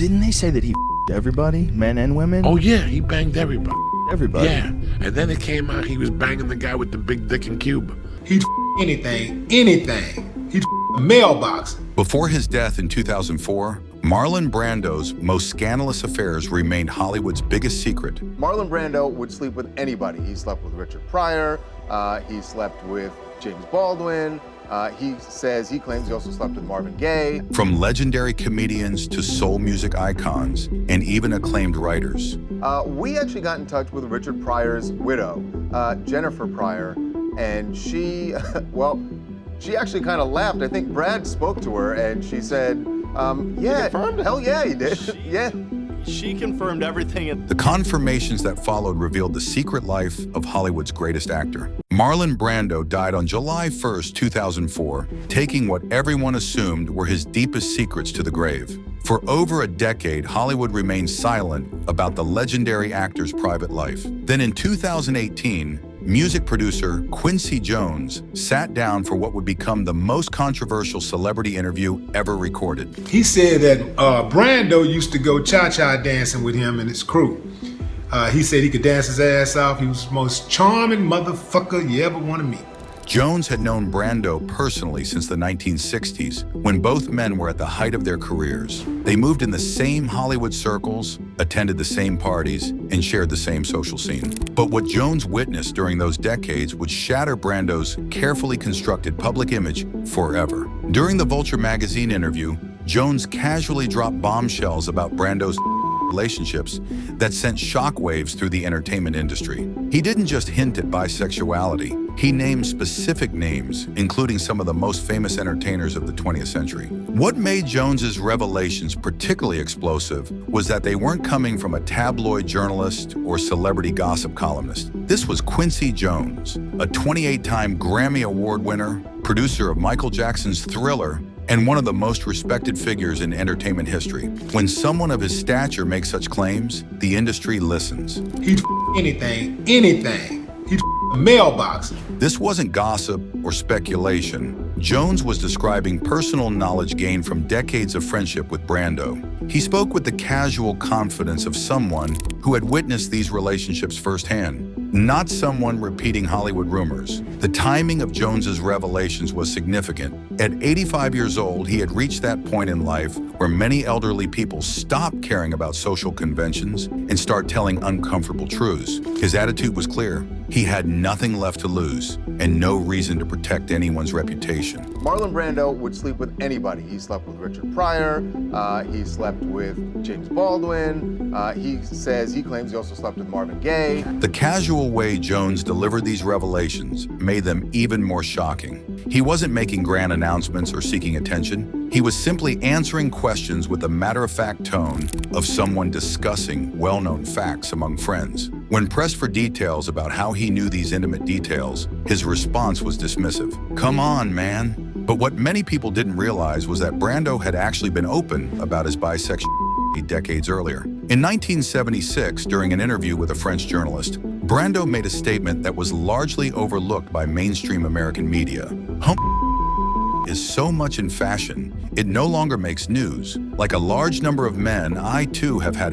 Didn't they say that he f***ed everybody, men and women? Oh yeah, he banged everybody. Everybody. Yeah, and then it came out he was banging the guy with the big dick in Cuba. He'd anything. He'd a mailbox. Before his death in 2004, Marlon Brando's most scandalous affairs remained Hollywood's biggest secret. Marlon Brando would sleep with anybody. He slept with Richard Pryor, he slept with James Baldwin, he claims he also slept with Marvin Gaye. From legendary comedians to soul music icons, and even acclaimed writers. We actually got in touch with Richard Pryor's widow, Jennifer Pryor, and she, well, she actually kind of laughed. I think Brad spoke to her and she said, yeah, hell yeah, he did. Yeah. She confirmed everything. The confirmations that followed revealed the secret life of Hollywood's greatest actor. Marlon Brando died on July 1st, 2004, taking what everyone assumed were his deepest secrets to the grave. For over a decade, Hollywood remained silent about the legendary actor's private life. Then in 2018, music producer Quincy Jones sat down for what would become the most controversial celebrity interview ever recorded. He said that Brando used to go cha-cha dancing with him and his crew. He said he could dance his ass off. He was the most charming motherfucker you ever want to meet. Jones had known Brando personally since the 1960s, when both men were at the height of their careers. They moved in the same Hollywood circles, attended the same parties, and shared the same social scene. But what Jones witnessed during those decades would shatter Brando's carefully constructed public image forever. During the Vulture magazine interview, Jones casually dropped bombshells about Brando's relationships that sent shockwaves through the entertainment industry. He didn't just hint at bisexuality. He named specific names, including some of the most famous entertainers of the 20th century. What made Jones's revelations particularly explosive was that they weren't coming from a tabloid journalist or celebrity gossip columnist. This was Quincy Jones, a 28-time Grammy Award winner, producer of Michael Jackson's Thriller, and one of the most respected figures in entertainment history. When someone of his stature makes such claims, the industry listens. He'd anything. He'd a mailbox. This wasn't gossip or speculation. Jones was describing personal knowledge gained from decades of friendship with Brando. He spoke with the casual confidence of someone who had witnessed these relationships firsthand, not someone repeating Hollywood rumors. The timing of Jones's revelations was significant. At 85 years old, he had reached that point in life where many elderly people stop caring about social conventions and start telling uncomfortable truths. His attitude was clear. He had nothing left to lose and no reason to protect anyone's reputation. Marlon Brando would sleep with anybody. He slept with Richard Pryor, he slept with James Baldwin, he claims he also slept with Marvin Gaye. The casual way Jones delivered these revelations made them even more shocking. He wasn't making grand announcements or seeking attention. He was simply answering questions with the matter-of-fact tone of someone discussing well-known facts among friends. When pressed for details about how he knew these intimate details, his response was dismissive. "Come on, man." But what many people didn't realize was that Brando had actually been open about his bisexuality decades earlier. In 1976, during an interview with a French journalist, Brando made a statement that was largely overlooked by mainstream American media. Is so much in fashion, it no longer makes news. Like a large number of men, I too have had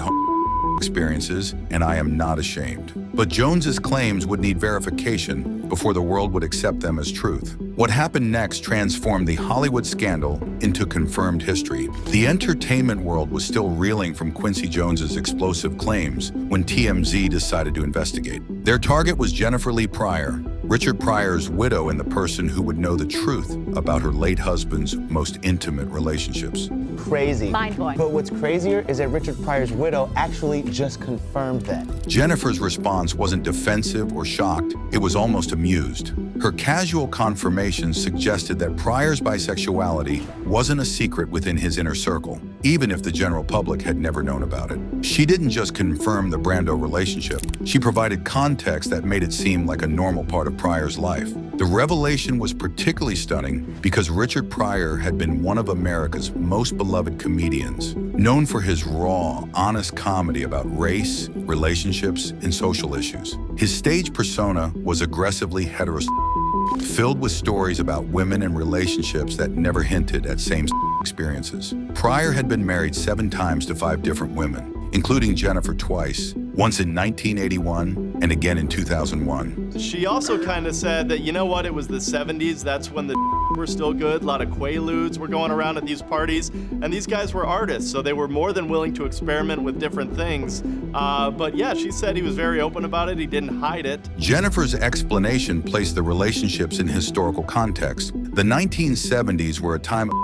experiences, and I am not ashamed. But Jones's claims would need verification before the world would accept them as truth. What happened next transformed the Hollywood scandal into confirmed history. The entertainment world was still reeling from Quincy Jones's explosive claims when TMZ decided to investigate. Their target was Jennifer Lee Pryor, Richard Pryor's widow and the person who would know the truth about her late husband's most intimate relationships. Crazy. Mind-blowing. But what's crazier is that Richard Pryor's widow actually just confirmed that. Jennifer's response wasn't defensive or shocked, it was almost amused. Her casual confirmation suggested that Pryor's bisexuality wasn't a secret within his inner circle, even if the general public had never known about it. She didn't just confirm the Brando relationship, she provided context that made it seem like a normal part of Pryor's life. The revelation was particularly stunning because Richard Pryor had been one of America's most beloved comedians, known for his raw, honest comedy about race, relationships, and social issues. His stage persona was aggressively heterosexual, filled with stories about women and relationships that never hinted at same experiences. Pryor had been married 7 times to 5 different women, including Jennifer twice, once in 1981 and again in 2001. She also kind of said that, you know what, it was the 70s, that's when the were still good. A lot of quaaludes were going around at these parties, and these guys were artists, so they were more than willing to experiment with different things. But yeah, she said he was very open about it, he didn't hide it. Jennifer's explanation placed the relationships in historical context. The 1970s were a time of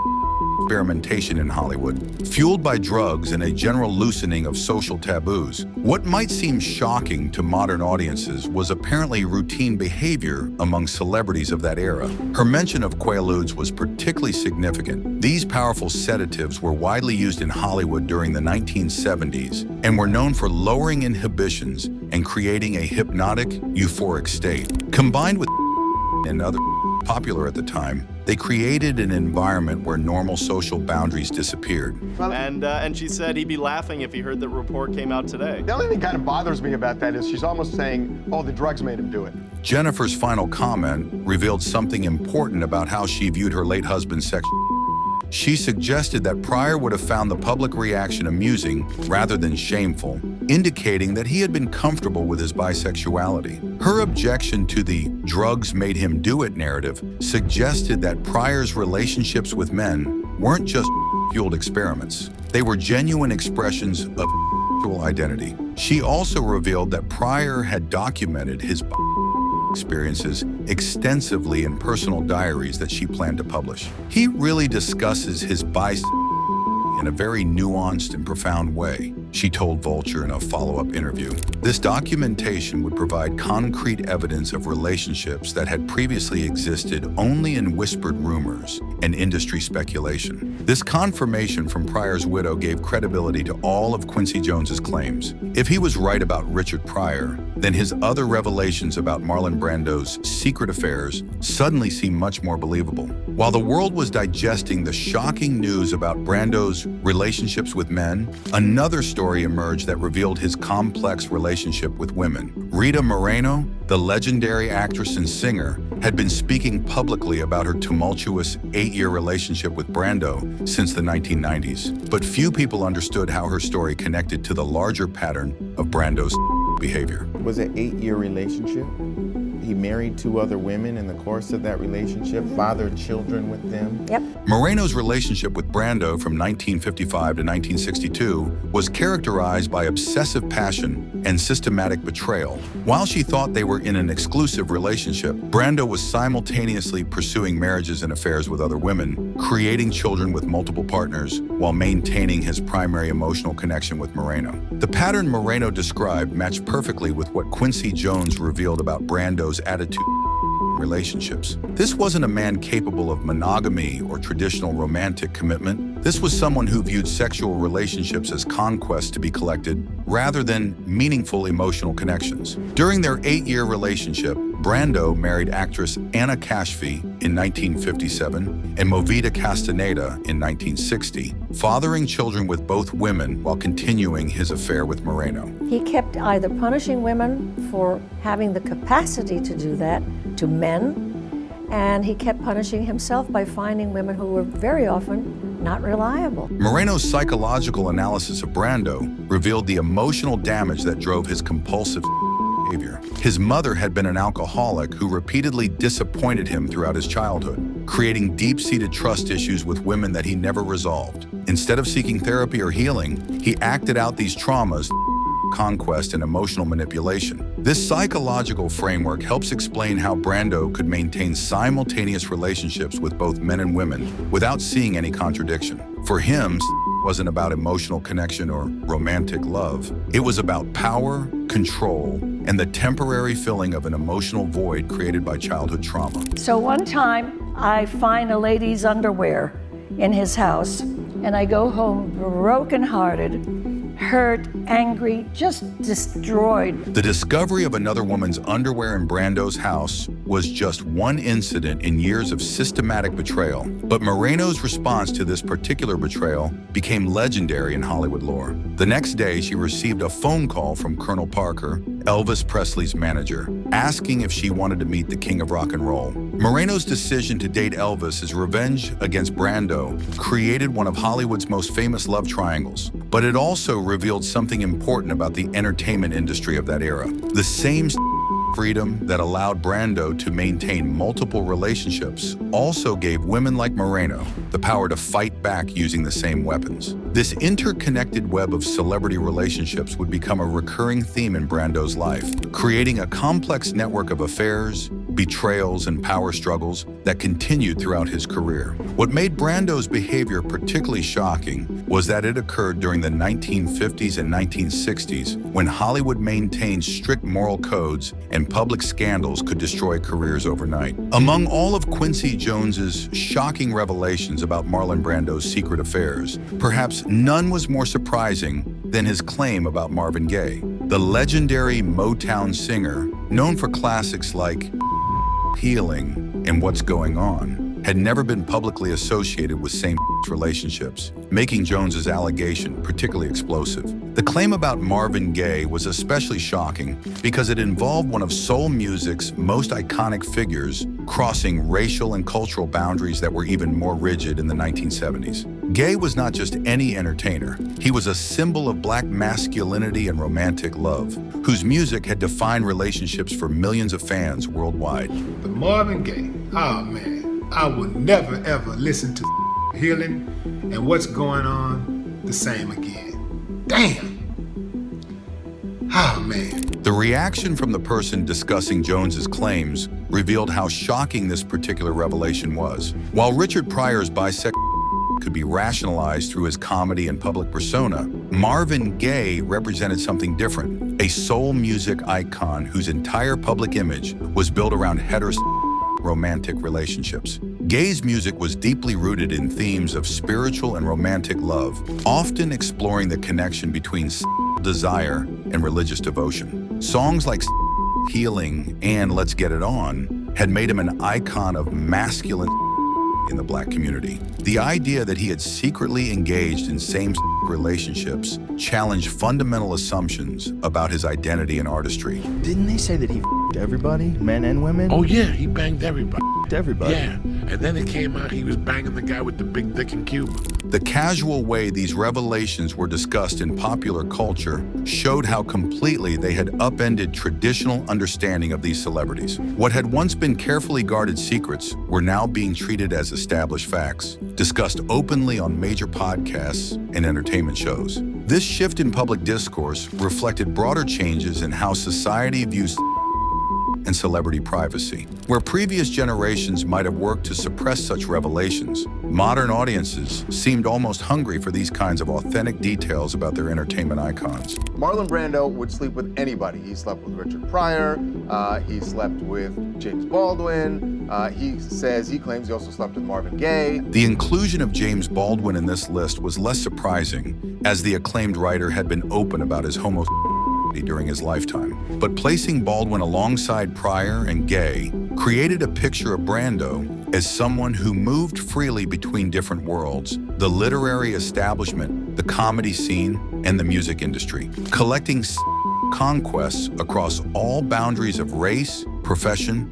experimentation in Hollywood, fueled by drugs and a general loosening of social taboos. What might seem shocking to modern audiences was apparently routine behavior among celebrities of that era. Her mention of quaaludes was particularly significant. These powerful sedatives were widely used in Hollywood during the 1970s and were known for lowering inhibitions and creating a hypnotic, euphoric state. Combined with and other popular at the time, they created an environment where normal social boundaries disappeared. And she said he'd be laughing if he heard the report came out today. The only thing kind of bothers me about that is she's almost saying, oh, the drugs made him do it. Jennifer's final comment revealed something important about how she viewed her late husband's sex. She suggested that Pryor would have found the public reaction amusing rather than shameful, indicating that he had been comfortable with his bisexuality. Her objection to the drugs made him do it narrative suggested that Pryor's relationships with men weren't just fueled experiments. They were genuine expressions of sexual identity. She also revealed that Pryor had documented his experiences extensively in personal diaries that she planned to publish. He really discusses his bisexuality in a very nuanced and profound way, she told Vulture in a follow-up interview. This documentation would provide concrete evidence of relationships that had previously existed only in whispered rumors and industry speculation. This confirmation from Pryor's widow gave credibility to all of Quincy Jones's claims. If he was right about Richard Pryor, then his other revelations about Marlon Brando's secret affairs suddenly seem much more believable. While the world was digesting the shocking news about Brando's relationships with men, another story emerged that revealed his complex relationship with women. Rita Moreno, the legendary actress and singer, had been speaking publicly about her tumultuous 8-year relationship with Brando since the 1990s. But few people understood how her story connected to the larger pattern of Brando's behavior. It was an 8-year relationship. He married 2 other women in the course of that relationship, fathered children with them. Yep. Moreno's relationship with Brando from 1955 to 1962 was characterized by obsessive passion and systematic betrayal. While she thought they were in an exclusive relationship, Brando was simultaneously pursuing marriages and affairs with other women, creating children with multiple partners, while maintaining his primary emotional connection with Moreno. The pattern Moreno described matched perfectly with what Quincy Jones revealed about Brando's attitude in relationships. This wasn't a man capable of monogamy or traditional romantic commitment. This was someone who viewed sexual relationships as conquests to be collected rather than meaningful emotional connections. During their 8-year relationship, Brando married actress Anna Kashfi in 1957 and Movida Castaneda in 1960, fathering children with both women while continuing his affair with Moreno. He kept either punishing women for having the capacity to do that to men, and he kept punishing himself by finding women who were very often not reliable. Moreno's psychological analysis of Brando revealed the emotional damage that drove his compulsive behavior. His mother had been an alcoholic who repeatedly disappointed him throughout his childhood, creating deep-seated trust issues with women that he never resolved. Instead of seeking therapy or healing, he acted out these traumas, conquest, and emotional manipulation. This psychological framework helps explain how Brando could maintain simultaneous relationships with both men and women without seeing any contradiction. For him, wasn't about emotional connection or romantic love. It was about power, control, and the temporary filling of an emotional void created by childhood trauma. So one time, I find a lady's underwear in his house, and I go home brokenhearted, hurt, angry, just destroyed. The discovery of another woman's underwear in Brando's house was just one incident in years of systematic betrayal. But Moreno's response to this particular betrayal became legendary in Hollywood lore. The next day, she received a phone call from Colonel Parker, Elvis Presley's manager, asking if she wanted to meet the King of Rock and Roll. Moreno's decision to date Elvis as revenge against Brando created one of Hollywood's most famous love triangles, but it also revealed something important about the entertainment industry of that era. The same freedom that allowed Brando to maintain multiple relationships also gave women like Moreno the power to fight back using the same weapons. This interconnected web of celebrity relationships would become a recurring theme in Brando's life, creating a complex network of affairs, betrayals, and power struggles that continued throughout his career. What made Brando's behavior particularly shocking was that it occurred during the 1950s and 1960s, when Hollywood maintained strict moral codes and public scandals could destroy careers overnight. Among all of Quincy Jones's shocking revelations about Marlon Brando's secret affairs, perhaps none was more surprising than his claim about Marvin Gaye. The legendary Motown singer, known for classics like Healing and What's Going On, had never been publicly associated with same-sex relationships, making Jones's allegation particularly explosive. The claim about Marvin Gaye was especially shocking because it involved one of soul music's most iconic figures crossing racial and cultural boundaries that were even more rigid in the 1970s. Gaye was not just any entertainer. He was a symbol of black masculinity and romantic love, whose music had defined relationships for millions of fans worldwide. The Marvin Gaye, oh man, I would never ever listen to Healing and What's Going On the same again. Damn. Oh man. The reaction from the person discussing Jones's claims revealed how shocking this particular revelation was. While Richard Pryor's bisexuality could be rationalized through his comedy and public persona, Marvin Gaye represented something different, a soul music icon whose entire public image was built around heterosexual romantic relationships. Gaye's music was deeply rooted in themes of spiritual and romantic love, often exploring the connection between desire and religious devotion. Songs like Healing and Let's Get It On had made him an icon of masculine in the black community. The idea that he had secretly engaged in same-sex relationships challenged fundamental assumptions about his identity and artistry. Didn't they say that he f***ed everybody, men and women? Oh yeah, he banged everybody. Everybody. Yeah, and then it came out he was banging the guy with the big dick in Cuba. The casual way these revelations were discussed in popular culture showed how completely they had upended traditional understanding of these celebrities. What had once been carefully guarded secrets were now being treated as established facts, discussed openly on major podcasts and entertainment shows. This shift in public discourse reflected broader changes in how society views and celebrity privacy. Where previous generations might have worked to suppress such revelations, modern audiences seemed almost hungry for these kinds of authentic details about their entertainment icons. Marlon Brando would sleep with anybody. He slept with Richard Pryor, he slept with James Baldwin, he claims he also slept with Marvin Gaye. The inclusion of James Baldwin in this list was less surprising, as the acclaimed writer had been open about his homosexuality during his lifetime. But placing Baldwin alongside Pryor and Gaye created a picture of Brando as someone who moved freely between different worlds, the literary establishment, the comedy scene, and the music industry, collecting conquests across all boundaries of race, profession,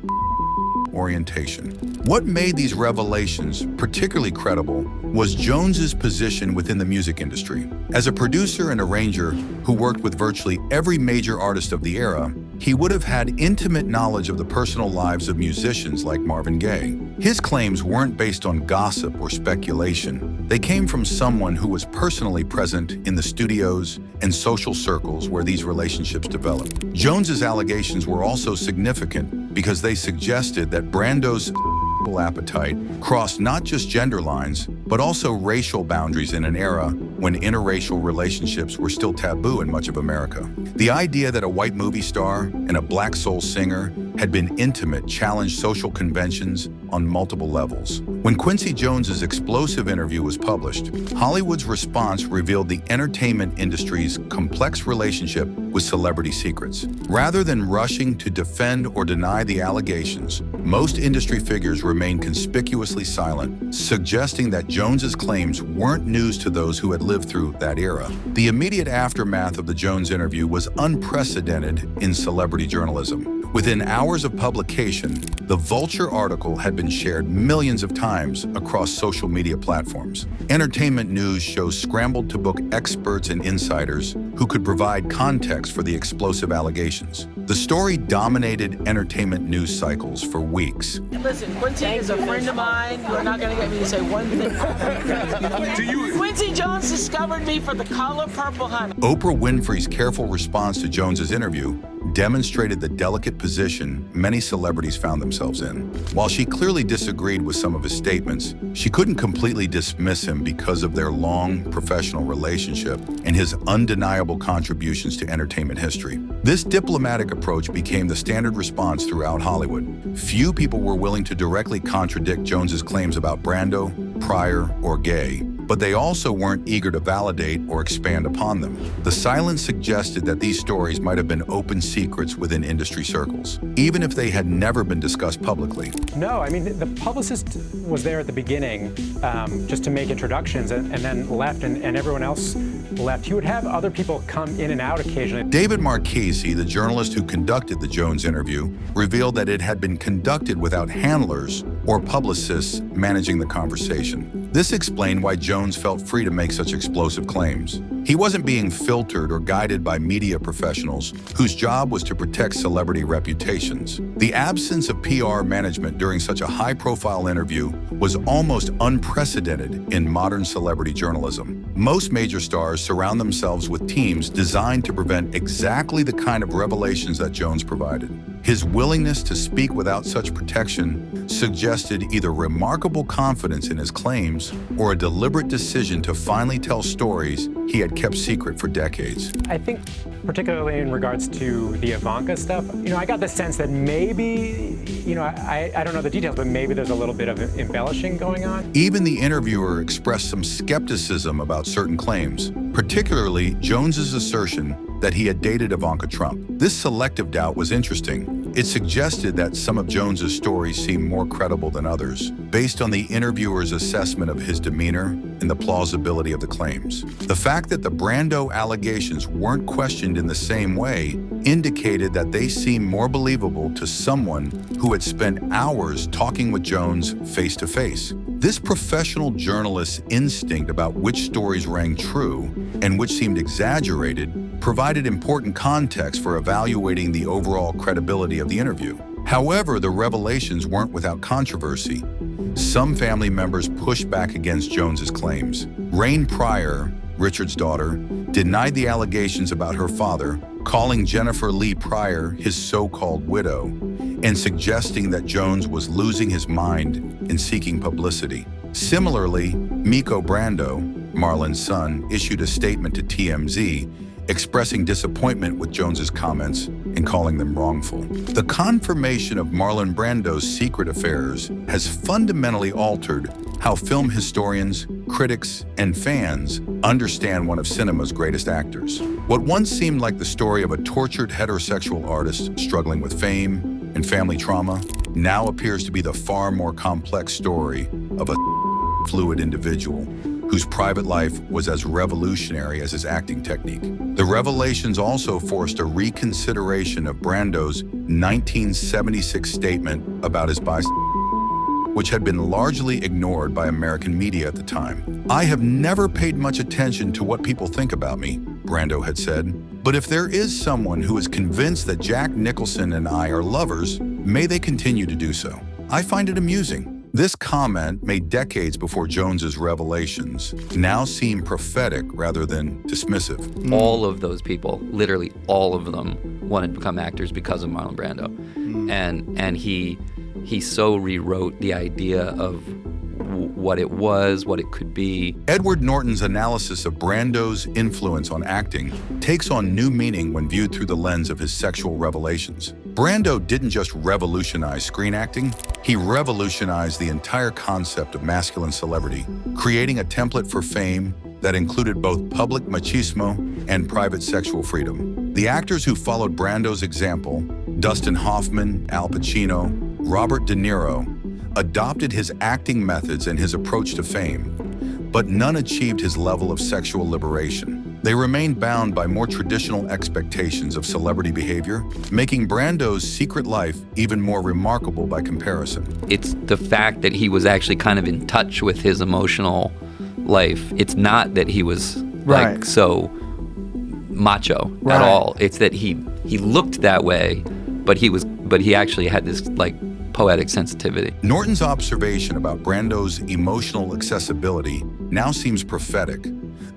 orientation. What made these revelations particularly credible was Jones's position within the music industry. As a producer and arranger who worked with virtually every major artist of the era, he would have had intimate knowledge of the personal lives of musicians like Marvin Gaye. His claims weren't based on gossip or speculation. They came from someone who was personally present in the studios and social circles where these relationships developed. Jones's allegations were also significant because they suggested that Brando's appetite crossed not just gender lines, but also racial boundaries in an era when interracial relationships were still taboo in much of America. The idea that a white movie star and a black soul singer had been intimate challenged social conventions on multiple levels. When Quincy Jones's explosive interview was published, Hollywood's response revealed the entertainment industry's complex relationship with celebrity secrets. Rather than rushing to defend or deny the allegations, most industry figures remained conspicuously silent, suggesting that Jones's claims weren't news to those who had lived through that era. The immediate aftermath of the Jones interview was unprecedented in celebrity journalism. Within hours hours of publication, the Vulture article had been shared millions of times across social media platforms. Entertainment news shows scrambled to book experts and insiders who could provide context for the explosive allegations. The story dominated entertainment news cycles for weeks. Listen, Quincy is a friend of mine. You're not going to get me to say one thing. Quincy Jones discovered me for the color purple honey. Oprah Winfrey's careful response to Jones's interview demonstrated the delicate position many celebrities found themselves in. While she clearly disagreed with some of his statements, she couldn't completely dismiss him because of their long professional relationship and his undeniable contributions to entertainment history. This diplomatic approach became the standard response throughout Hollywood. Few people were willing to directly contradict Jones's claims about Brando, Pryor, or Gaye, but they also weren't eager to validate or expand upon them. The silence suggested that these stories might have been open secrets within industry circles, even if they had never been discussed publicly. No, I mean, the publicist was there at the beginning just to make introductions and then left, and everyone else left. He would have other people come in and out occasionally. David Marchese, the journalist who conducted the Jones interview, revealed that it had been conducted without handlers or publicists managing the conversation. This explained why Jones felt free to make such explosive claims. He wasn't being filtered or guided by media professionals whose job was to protect celebrity reputations. The absence of PR management during such a high-profile interview was almost unprecedented in modern celebrity journalism. Most major stars surround themselves with teams designed to prevent exactly the kind of revelations that Jones provided. His willingness to speak without such protection suggested either remarkable confidence in his claims or a deliberate decision to finally tell stories he had kept secret for decades. I think particularly in regards to the Ivanka stuff, I got the sense that maybe, I don't know the details, but maybe there's a little bit of embellishing going on. Even the interviewer expressed some skepticism about certain claims, particularly Jones's assertion that he had dated Ivanka Trump. This selective doubt was interesting. It suggested that some of Jones's stories seemed more credible than others, based on the interviewer's assessment of his demeanor and the plausibility of the claims. The fact that the Brando allegations weren't questioned in the same way indicated that they seemed more believable to someone who had spent hours talking with Jones face to face. This professional journalist's instinct about which stories rang true and which seemed exaggerated provided important context for evaluating the overall credibility of the interview. However, the revelations weren't without controversy. Some family members pushed back against Jones's claims. Rain Pryor, Richard's daughter, denied the allegations about her father, calling Jennifer Lee Pryor his so-called widow, and suggesting that Jones was losing his mind and seeking publicity. Similarly, Miko Brando, Marlon's son, issued a statement to TMZ expressing disappointment with Jones's comments and calling them wrongful. The confirmation of Marlon Brando's secret affairs has fundamentally altered how film historians, critics, and fans understand one of cinema's greatest actors. What once seemed like the story of a tortured heterosexual artist struggling with fame and family trauma now appears to be the far more complex story of a fluid individual whose private life was as revolutionary as his acting technique. The revelations also forced a reconsideration of Brando's 1976 statement about his bisexuality, which had been largely ignored by American media at the time. "I have never paid much attention to what people think about me," Brando had said, "but if there is someone who is convinced that Jack Nicholson and I are lovers, may they continue to do so. I find it amusing." This comment, made decades before Jones's revelations, now seem prophetic rather than dismissive. All of those people, literally all of them, wanted to become actors because of Marlon Brando. And he so rewrote the idea of what it was, what it could be. Edward Norton's analysis of Brando's influence on acting takes on new meaning when viewed through the lens of his sexual revelations. Brando didn't just revolutionize screen acting, he revolutionized the entire concept of masculine celebrity, creating a template for fame that included both public machismo and private sexual freedom. The actors who followed Brando's example, Dustin Hoffman, Al Pacino, Robert De Niro, adopted his acting methods and his approach to fame, but none achieved his level of sexual liberation. They remained bound by more traditional expectations of celebrity behavior, making Brando's secret life even more remarkable by comparison. It's the fact that he was actually kind of in touch with his emotional life. It's not that he was like so macho at all. It's that he looked that way, but he actually had this like poetic sensitivity. Norton's observation about Brando's emotional accessibility now seems prophetic.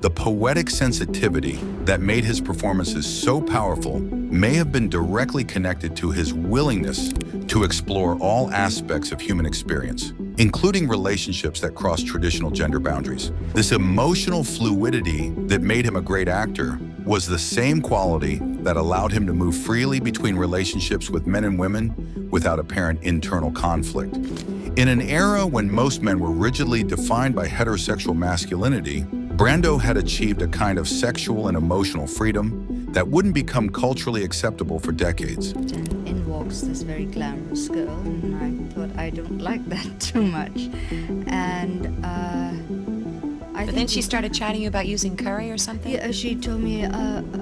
The poetic sensitivity that made his performances so powerful may have been directly connected to his willingness to explore all aspects of human experience, including relationships that cross traditional gender boundaries. This emotional fluidity that made him a great actor was the same quality that allowed him to move freely between relationships with men and women without apparent internal conflict. In an era when most men were rigidly defined by heterosexual masculinity, Brando had achieved a kind of sexual and emotional freedom that wouldn't become culturally acceptable for decades. And in walks this very glamorous girl, and I thought I don't like that too much. And But then she started chatting you about using curry or something? Yeah, she told me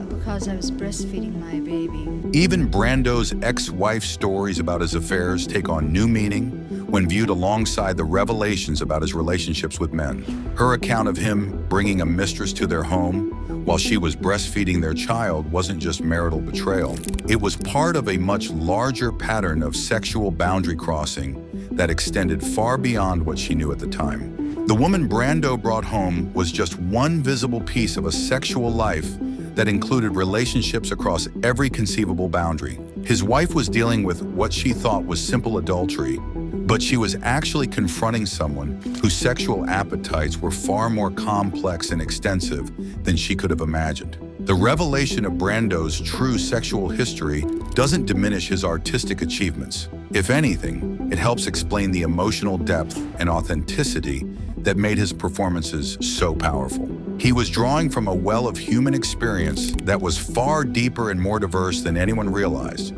because I was breastfeeding my baby. Even Brando's ex-wife's stories about his affairs take on new meaning when viewed alongside the revelations about his relationships with men. Her account of him bringing a mistress to their home while she was breastfeeding their child wasn't just marital betrayal. It was part of a much larger pattern of sexual boundary crossing that extended far beyond what she knew at the time. The woman Brando brought home was just one visible piece of a sexual life that included relationships across every conceivable boundary. His wife was dealing with what she thought was simple adultery, but she was actually confronting someone whose sexual appetites were far more complex and extensive than she could have imagined. The revelation of Brando's true sexual history doesn't diminish his artistic achievements. If anything, it helps explain the emotional depth and authenticity that made his performances so powerful. He was drawing from a well of human experience that was far deeper and more diverse than anyone realized,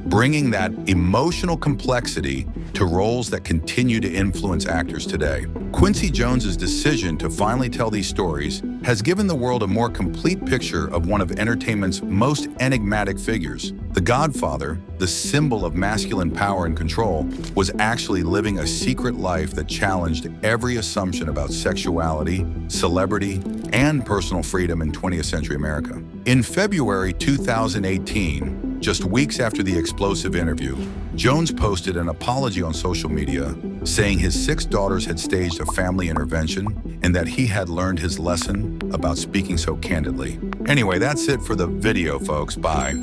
bringing that emotional complexity to roles that continue to influence actors today. Quincy Jones's decision to finally tell these stories has given the world a more complete picture of one of entertainment's most enigmatic figures. The Godfather, the symbol of masculine power and control, was actually living a secret life that challenged every assumption about sexuality, celebrity, and personal freedom in 20th century America. In February 2018, just weeks after the explosive interview, Jones posted an apology on social media saying his 6 daughters had staged a family intervention and that he had learned his lesson about speaking so candidly. Anyway, that's it for the video, folks. Bye.